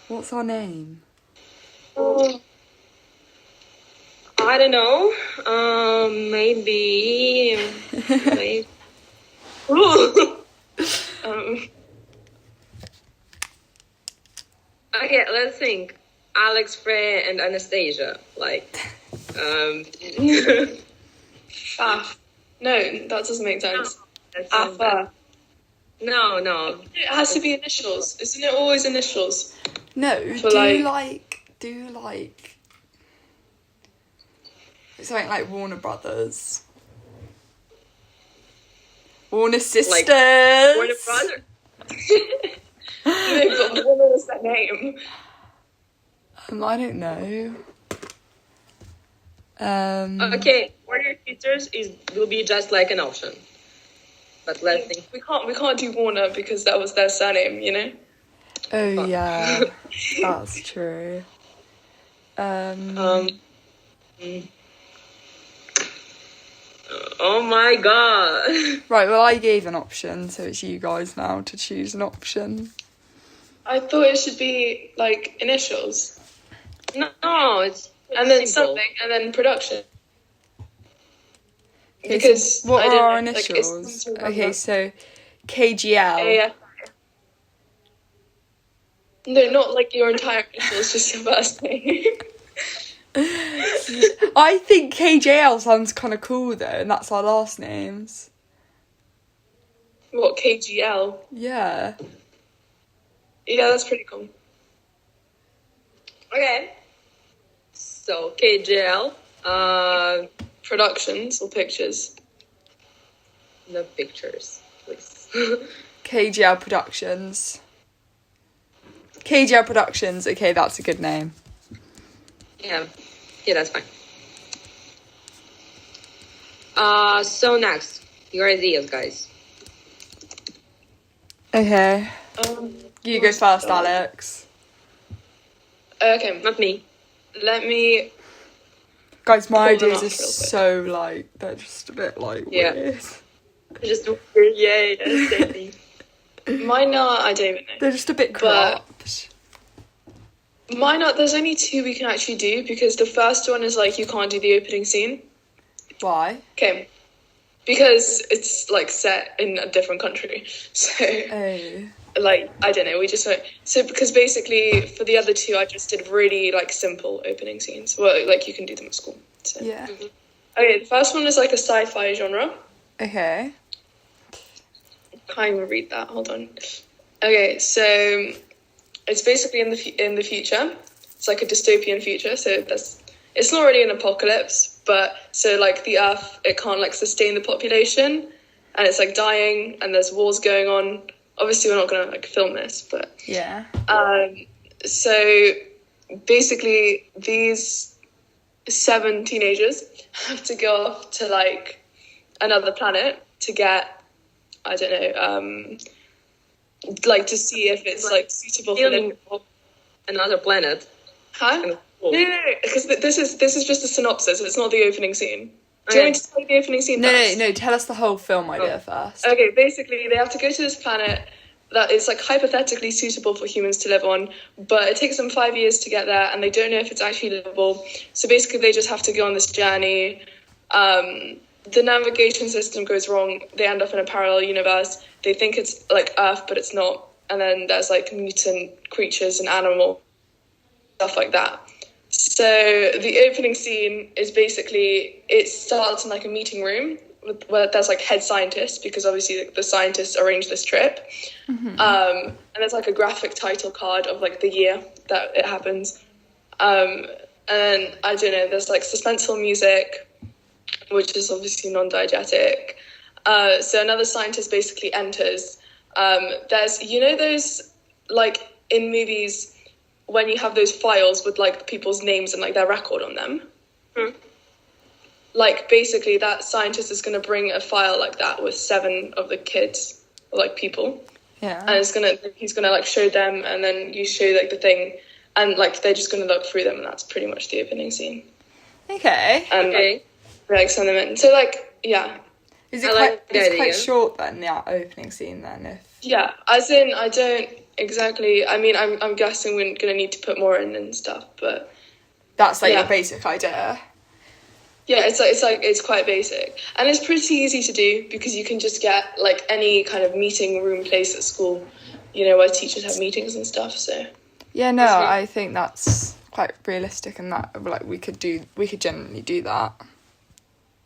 What's our name? I don't know. Maybe. Okay, let's think. Alex, Freya, and Anastasia. No, that doesn't make sense. Afa. No. It has to be initials. Isn't it always initials? No, For do something like Warner Brothers. Warner Sisters. Warner Brothers. No, but what was that name? I don't know. Okay, Warner Sisters will be just like an option. But let's think. We can't do Warner because that was their surname, you know? Oh yeah, that's true. Oh my god. Right, well I gave an option, so it's you guys now to choose an option. I thought it should be like initials. No, it's And then simple. something, and then production. Okay, Because so what I are don't our know, like, initials? it's Okay, so KGL. AF. No, not like your entire initials, just your first name. I think KJL sounds kind of cool though, and that's our last names. What, KGL? Yeah. Yeah, that's pretty cool. Okay. So KGL. Productions or pictures? No pictures, please. KGL Productions. KGL Productions. Okay, that's a good name. Yeah, that's fine. So next, your ideas, guys. Okay. You go first, Alex. Okay, Not me. let me... Guys, my Pull them ideas up are real quick. so like they're just a bit like Yeah. weird. Just yay, Anastasia. Mine are, I don't even know. They're just a bit But- corrupt. Mine are, there's only two we can actually do, because the first one is like, you can't do the opening scene. Why? Okay. Because it's like set in a different country. So... Oh. like, I don't know, we just went, so because basically for the other two I just did really like simple opening scenes. Well, like you can do them at school. So. Yeah. Okay, the first one is like a sci-fi genre. Okay. Can't even read that, hold on. Okay, so it's basically in the future. It's like a dystopian future, so it's not really an apocalypse, but so like the earth, it can't like sustain the population and it's like dying and there's wars going on. Obviously, we're not going to like film this, but Yeah. so basically, these 7 teenagers have to go off to like another planet to get, I don't know, like to see if it's like suitable for them. Another planet. Huh? No, because this is just a synopsis. It's not the opening scene. Do you want me to tell you the opening scene first? No, tell us the whole film idea first. Okay, basically they have to go to this planet that is like hypothetically suitable for humans to live on, but it takes them 5 years to get there and they don't know if it's actually livable. So basically they just have to go on this journey. The navigation system goes wrong. They end up in a parallel universe. They think it's like Earth, but it's not. And then there's like mutant creatures and animal stuff like that. So the opening scene is basically, it starts in like a meeting room where there's like head scientists, because obviously the scientists arranged this trip. And there's like a graphic title card of like the year that it happens. And then, I don't know, there's like suspenseful music, which is obviously non-diegetic. So another scientist basically enters. There's, you know those, like in movies, when you have those files with like people's names and like their record on them. Like basically that scientist is going to bring a file like that with 7 of the kids, or like people. Yeah. And he's gonna like show them, and then you show like the thing, and like they're just gonna look through them, and that's pretty much the opening scene. Okay. And like send them in. So like, yeah. Is it I like the it's idea. quite short then, the opening scene then? Yeah, as in, I don't exactly. I mean, I'm guessing we're gonna need to put more in and stuff, but That's like Yeah. the basic idea. yeah, it's quite basic, and it's pretty easy to do because you can just get like any kind of meeting room place at school, where teachers have meetings and stuff. So Yeah, no, Mhm. I think that's quite realistic, and that like we could generally do that.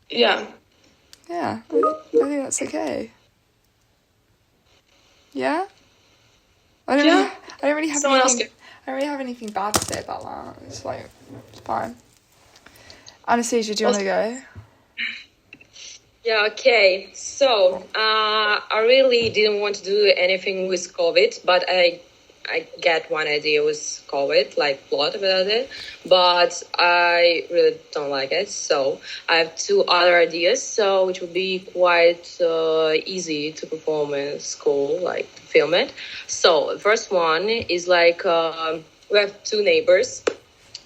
yeah, Yeah, I think that's okay. Yeah, I don't. Yeah. Really, I don't really have Someone else anything. I don't really have anything bad to say about that. It's like it's fine. Anastasia, do you want to go? Yeah, okay. So, I really didn't want to do anything with COVID, but I get one idea with COVID, like plot about it, but I really don't like it. So I have two other ideas, so which would be quite easy to perform in school, like to film it. So the first one is like we have two neighbors.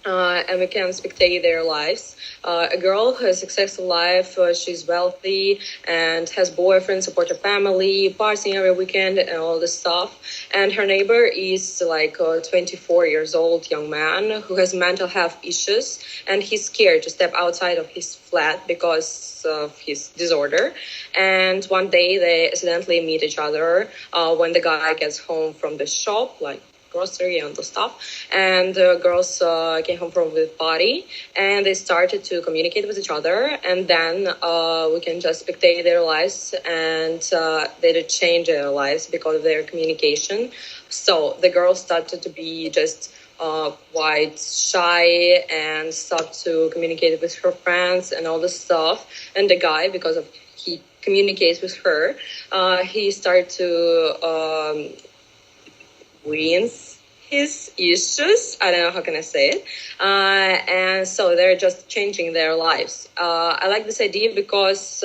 And we can spectate their lives. A girl has a successful life, she's wealthy and has boyfriend, support her family, partying every weekend and all this stuff. And her neighbor is like a 24 years old young man who has mental health issues, and he's scared to step outside of his flat because of his disorder. And one day they accidentally meet each other when the guy gets home from the shop, like grocery and the stuff, and the girls came home from the party and they started to communicate with each other, and then we can just spectate their lives, and they did change their lives because of their communication. So the girl started to be just quite shy and started to communicate with her friends and all this stuff, and the guy, because of he communicates with her, he started to wins his issues. I don't know how can I say it. And so they're just changing their lives. I like this idea because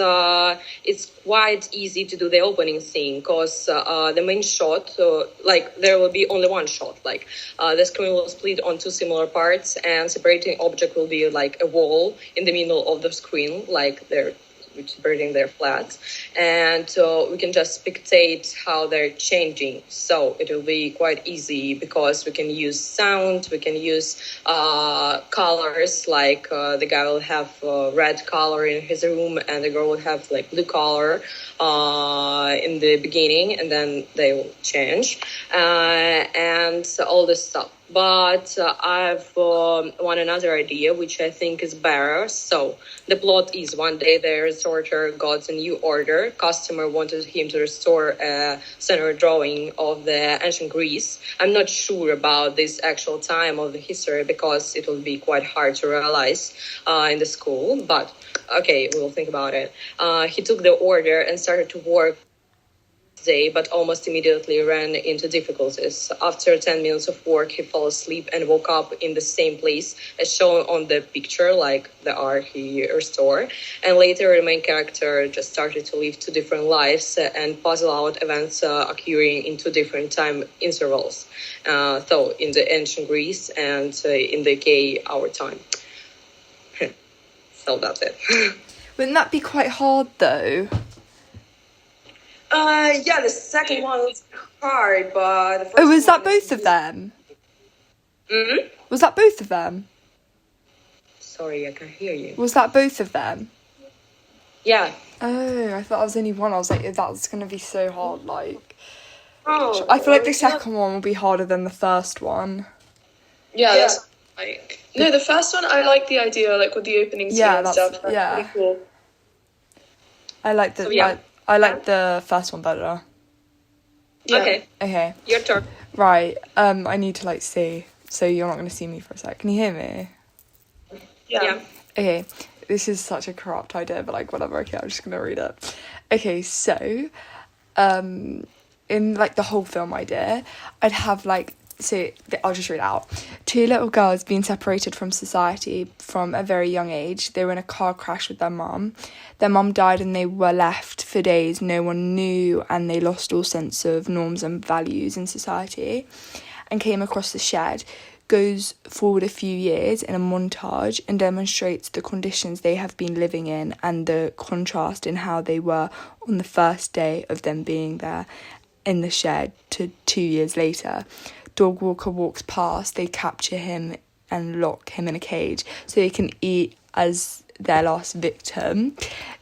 it's quite easy to do the opening scene, because the main shot, like there will be only one shot. Like the screen will split on two similar parts, and separating object will be like a wall in the middle of the screen, like they're separating their flats, and we can just spectate how they're changing. So it will be quite easy because we can use sound, we can use colors, like the guy will have red color in his room and the girl will have like blue color in the beginning, and then they will change and all this stuff. But I've one another idea which I think is better. So the plot is one day the restorer got a new order. Customer wanted him to restore a center drawing of the ancient Greece. I'm not sure about this actual time of the history because it will be quite hard to realize in the school. But okay, we'll think about it. He took the order and started to work day, but almost immediately ran into difficulties. After 10 minutes of work, he fell asleep and woke up in the same place as shown on the picture, like the art he restored. And later, the main character just started to live two different lives and puzzle out events occurring in two different time intervals. So in the ancient Greece and in the UK, our time. So that's it. Wouldn't that be quite hard though? Yeah, the second one was hard, but the first Oh, was that one is both of them? Mm-hmm. Was that both of them? Sorry, I can't hear you. Was that both of them? Yeah. Oh, I thought I was only one. I was like, that's gonna be so hard. Like, Oh, I feel like the second one will be harder than the first one. yeah, Yeah. that's like no. The first one, I like the idea, like with the opening scene Yeah, and that's- stuff. That's yeah. pretty cool. I like the So, yeah. I like the first one better. Yeah. Okay, Okay, your turn. right. I need to like see. So you're not gonna see me for a sec. Can you hear me? Yeah. Okay, this is such a corrupt idea, but like whatever. Okay, I'm just gonna read it. Okay, so, in like the whole film idea, I'd have like I'll just read it out. Two little girls being separated from society from a very young age. They were in a car crash with their mum. Their mum died and they were left for days. No one knew, and they lost all sense of norms and values in society, and came across the shed. Goes forward a few years in a montage and demonstrates the conditions they have been living in and the contrast in how they were on the first day of them being there. in the shed to 2 years later. Dog walker walks past, they capture him and lock him in a cage so he can eat as their last victim.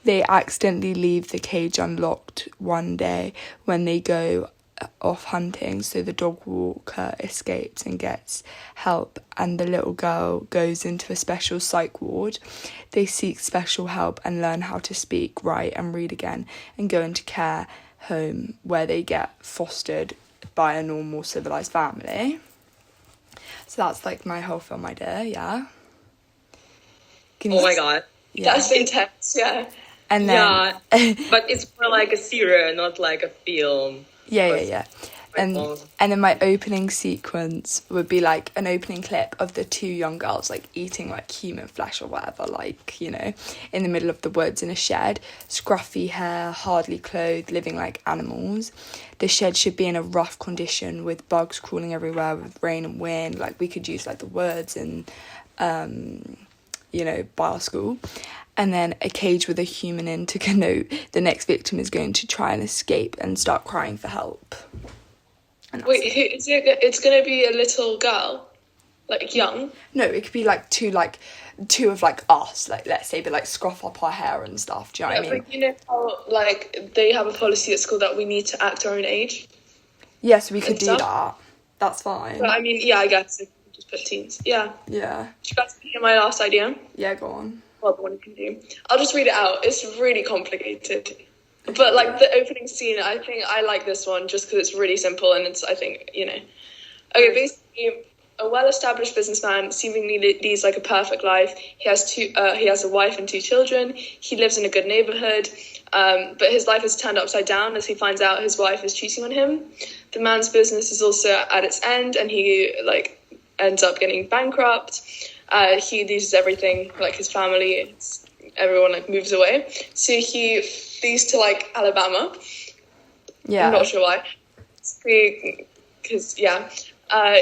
They accidentally leave the cage unlocked one day when they go off hunting, so the dog walker escapes and gets help, and the little girl goes into a special psych ward. They seek special help and learn how to speak, write and read again, and go into care home where they get fostered by a normal civilized family. So that's like my whole film idea. Yeah. Oh my god. Yeah. That's intense, yeah. And then yeah, but it's more like a series, not like a film. yeah. And then my opening sequence would be like an opening clip of the two young girls like eating like human flesh or whatever, like, you know, in the middle of the woods in a shed, scruffy hair, hardly clothed, living like animals. The shed should be in a rough condition with bugs crawling everywhere, with rain and wind. Like we could use like the words in you know, bar school. And then a cage with a human in to connote the next victim is going to try and escape and start crying for help. Wait, who is it? It's going to be a little girl, like young. No, it could be like two of like us, like let's say, but like scruff up our hair and stuff. Do you know what I mean? But you know how like they have a policy at school that we need to act our own age. Yes, we could and do stuff. that. That's fine. But I mean, yeah, I guess if we just put teens. Yeah. Yeah. Should I hear my last idea? Yeah, go on. Well, the one you can do. I'll just read it out. It's really complicated. But like the opening scene, I think I like this one just because it's really simple and it's, I think, you know. Okay, basically, a well-established businessman seemingly leads like a perfect life. He has a wife and 2 children. He lives in a good neighborhood, but his life is turned upside down as he finds out his wife is cheating on him. The man's business is also at its end, and he like ends up getting bankrupt. He loses everything, like his family, everyone like moves away. So he flees to like Alabama. Yeah. I'm not sure why. Because yeah.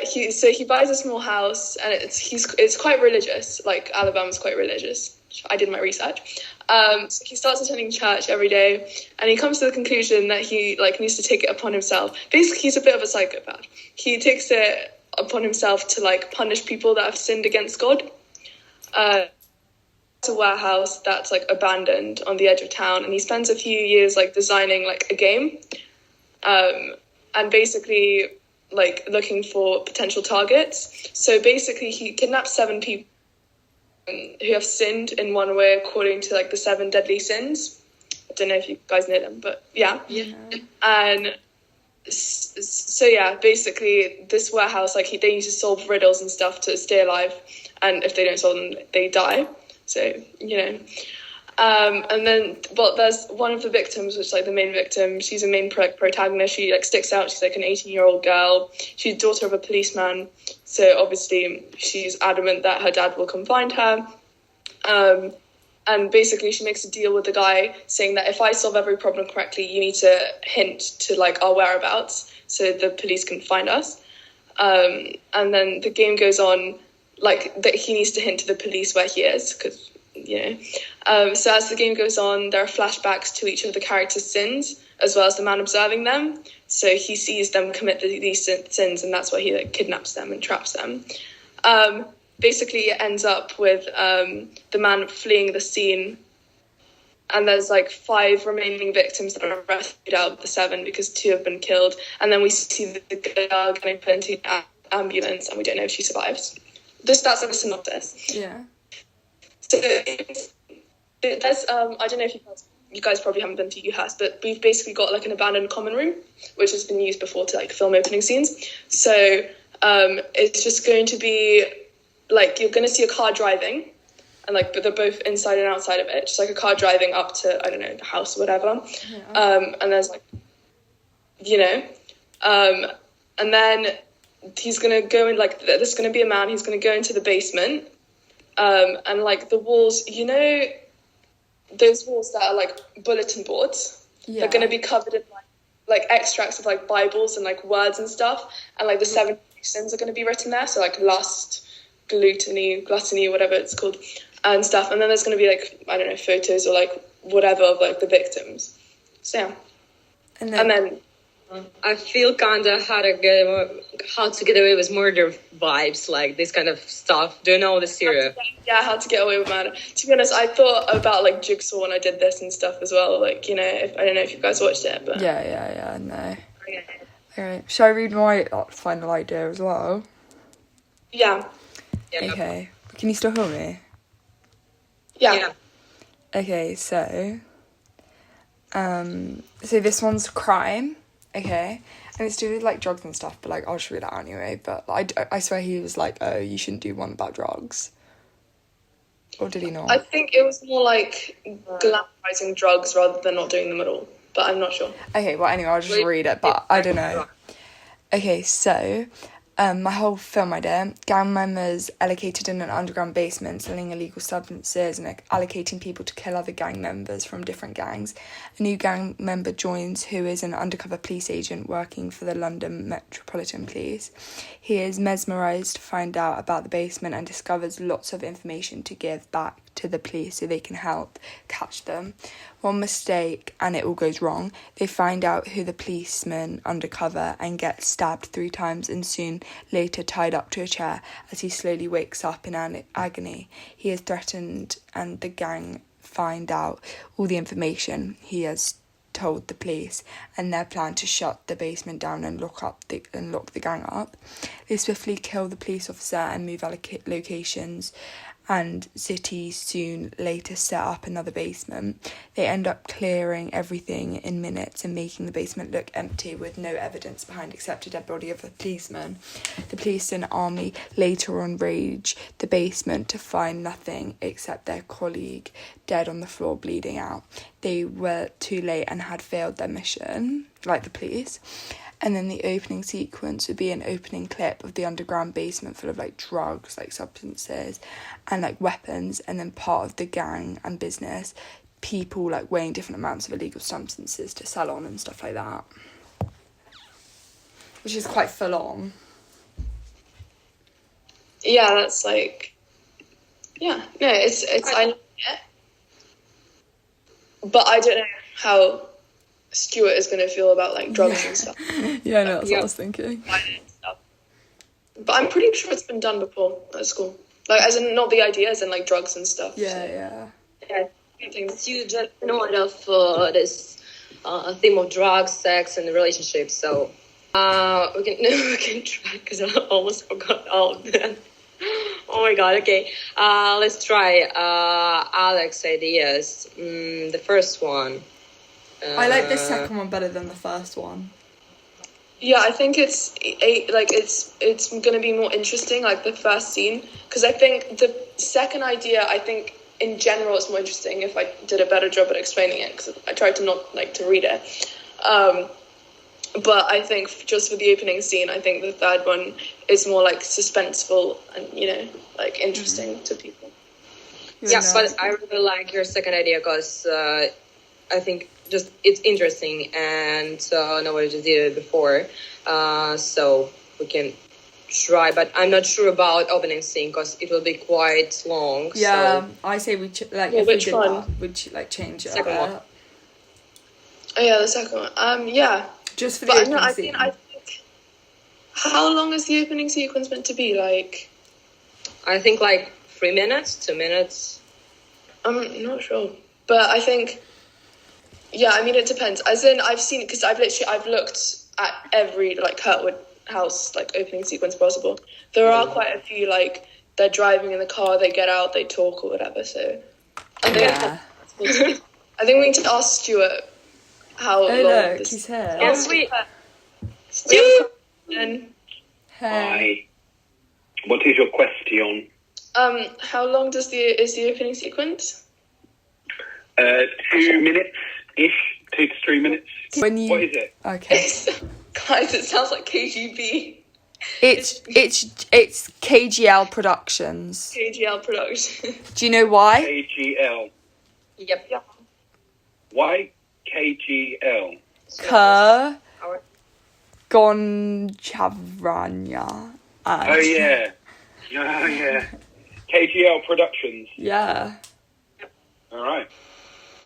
He buys a small house, and it's quite religious. Like Alabama's quite religious. I did my research. So he starts attending church every day, and he comes to the conclusion that he like needs to take it upon himself. Basically, he's a bit of a psychopath. He takes it upon himself to like punish people that have sinned against God. It's a warehouse that's like abandoned on the edge of town, and he spends a few years like designing like a game, and basically like looking for potential targets. So basically he kidnaps 7 people who have sinned in one way according to like the 7 deadly sins. I don't know if you guys know them, but yeah. And so yeah, basically this warehouse, like they need to solve riddles and stuff to stay alive, and if they don't solve them, they die. So, you know. And then, but there's one of the victims, which is like the main victim. She's a main protagonist. She like sticks out. She's like an 18-year-old girl. She's daughter of a policeman. So obviously she's adamant that her dad will come find her. And basically she makes a deal with the guy saying that if I solve every problem correctly, you need to hint to like our whereabouts so the police can find us. And then the game goes on like that he needs to hint to the police where he is, because you know. So as the game goes on, there are flashbacks to each of the characters' sins, as well as the man observing them. So he sees them commit these sins, and that's why he like kidnaps them and traps them. Basically, it ends up with the man fleeing the scene, and there's like 5 remaining victims that are rescued out of the 7 because 2 have been killed. And then we see the girl getting put into an ambulance, and we don't know if she survives. That's like a synopsis. Yeah. So there's I don't know if you guys probably haven't been to UHAS, but we've basically got like an abandoned common room which has been used before to like film opening scenes. So it's just going to be like you're going to see a car driving, and like but they're both inside and outside of it, just like a car driving up to, I don't know, the house or whatever. Yeah. And there's like, you know, and then he's going to go in, like there's going to be a man, he's going to go into the basement. And like the walls, you know, those walls that are like bulletin boards, they're going to be covered in like extracts of like Bibles and like words and stuff, and like the 7 sins are going to be written there, so like lust, gluttony, whatever it's called, and stuff. And then there's going to be like, I don't know, photos or like whatever of like the victims. So yeah. And then I feel kind of how to get away with murder vibes, like this kind of stuff. Do you know the series? Yeah, How to Get Away with Murder. To be honest, I thought about like Jigsaw when I did this and stuff as well. Like, you know, I don't know if you guys watched it, but Yeah, no. Alright, shall I read my final idea as well? yeah. Okay. Can you still hear me? Yeah. Okay, so this one's crime, okay, and it's to do with like drugs and stuff, but like I'll just read it out anyway. But I swear he was like, oh, you shouldn't do one about drugs, or did he not? I think it was more like glamorizing drugs rather than not doing them at all, but I'm not sure. Okay, well anyway, I'll just read it, but I don't know. Okay, so my whole film idea: gang members allocated in an underground basement selling illegal substances and allocating people to kill other gang members from different gangs. A new gang member joins who is an undercover police agent working for the London Metropolitan Police. He is mesmerised to find out about the basement and discovers lots of information to give back to the police so they can help catch them. One mistake and it all goes wrong. They find out who the policeman undercover and get stabbed 3 times and soon later tied up to a chair as he slowly wakes up in agony. He is threatened and the gang find out all the information he has told the police and their plan to shut the basement down and lock the gang up. They swiftly kill the police officer and move locations, and cities soon later set up another basement. They end up clearing everything in minutes and making the basement look empty with no evidence behind except a dead body of a policeman. The police and army later on raid the basement to find nothing except their colleague dead on the floor bleeding out. They were too late and had failed their mission, like the police. And then the opening sequence would be an opening clip of the underground basement full of like drugs, like substances and like weapons, and then part of the gang and business, people like weighing different amounts of illegal substances to sell on and stuff like that. Which is quite full on. Yeah, that's like, yeah, no, it's I like it, but I don't know how Stuart is going to feel about like drugs and stuff. Yeah, no, that's what I was thinking. But I'm pretty sure it's been done before at school. Like, as in not the ideas and like drugs and stuff. Yeah. It's you just know of this theme of drugs, sex, and relationships. So we can try because I almost forgot all of them. Oh my god. Okay, let's try Alex ideas. The first one. I like the second one better than the first one. Yeah, I think it's going to be more interesting, like the first scene, because I think the second idea, I think in general it's more interesting if I did a better job at explaining it, because I tried to not like to read it. But I think just for the opening scene, I think the third one is more like suspenseful and, you know, like interesting to people. Yeah, but I really like your second idea because I think just it's interesting and nobody just did it before, so we can try. But I'm not sure about opening scene because it will be quite long. Yeah, so. I say we which one? We'd like change it. Second one. Oh yeah, the second one. Yeah. Just for the opening scene. I think. How long is the opening sequence meant to be? Like. I think like 3 minutes, 2 minutes. I'm not sure, but I think. Yeah, I mean, it depends. As in, I've seen it because I've looked at every like Kurtwood House like opening sequence possible. There are quite a few like they're driving in the car, they get out, they talk or whatever. So, I think we need to ask Stuart how long. Look, this... he's here. Yes, Stuart. Hi. What is your question? How long is the opening sequence? 2 minutes ish, 2 to 3 minutes. What is it? Okay. Guys, it sounds like KGB. It's KGL Productions. KGL Productions. Do you know why? KGL. Yep. Why KGL? Gonchavranya. Oh yeah. KGL Productions. Yeah. All right.